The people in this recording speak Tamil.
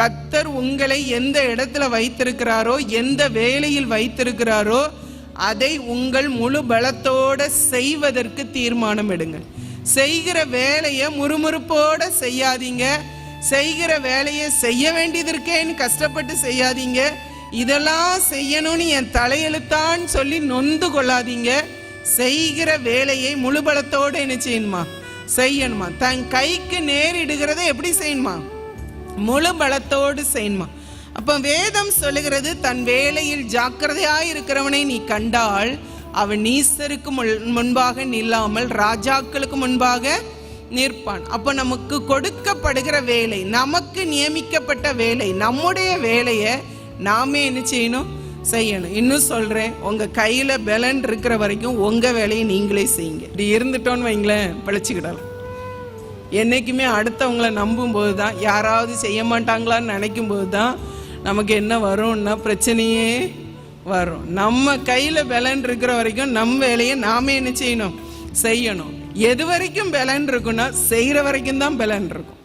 கர்த்தர் உங்களை எந்த இடத்துல வைத்திருக்கிறாரோ, எந்த வேலையில் வைத்திருக்கிறாரோ அதை உங்கள் முழு பலத்தோட செய்வதற்கு தீர்மானம் எடுங்க. செய்கிற வேலையை முறுமுறுப்போட செய்யாதீங்க. செய்கிற வேலையை செய்ய வேண்டியது இருக்கேன்னு கஷ்டப்பட்டு செய்யாதீங்க. இதெல்லாம் செய்யணும்னு என் தலையெழுத்தான்னு சொல்லி நொந்து கொள்ளாதீங்க. செய்கிற வேலையை முழு பலத்தோடு என்ன செய்யணுமா? செய்யணுமா? தன் கைக்கு நேரிடுகிறத எப்படி செய்யணுமா? முழு பலத்தோடு செய்யணுமா? அப்ப வேதம் சொல்லுகிறது, தன் வேலையில் ஜாக்கிரதையாய் இருக்கிறவனை நீ கண்டால் அவன் நீசருக்கு முன்பாக நில்லாமல் ராஜாக்களுக்கு முன்பாக நிற்பான். அப்ப நமக்கு கொடுக்கப்படுகிற வேலை, நமக்கு நியமிக்கப்பட்ட வேலை, நம்முடைய வேலையை நாமே என்ன செய்யணும்? செய்யணும். இன்னும் சொல்றேன், உங்க கையில பலன் இருக்கிற வரைக்கும் உங்க வேலையை நீங்களே செய்யுங்க. இப்படி இருந்துட்டோன்னு வைங்களேன், பிழைச்சிக்கிடலாம். என்னைக்குமே அடுத்தவங்களை நம்பும் போது தான், யாராவது செய்ய மாட்டாங்களான்னு நினைக்கும் போது தான் நமக்கு என்ன வரும்னா பிரச்சனையே வரும். நம்ம கையில பலன் இருக்கிற வரைக்கும் நம் வேலையை நாமே என்ன செய்யணும்? செய்யணும். எது வரைக்கும் பலன் இருக்குன்னா செய்யற வரைக்கும் தான் பலன் இருக்கும்.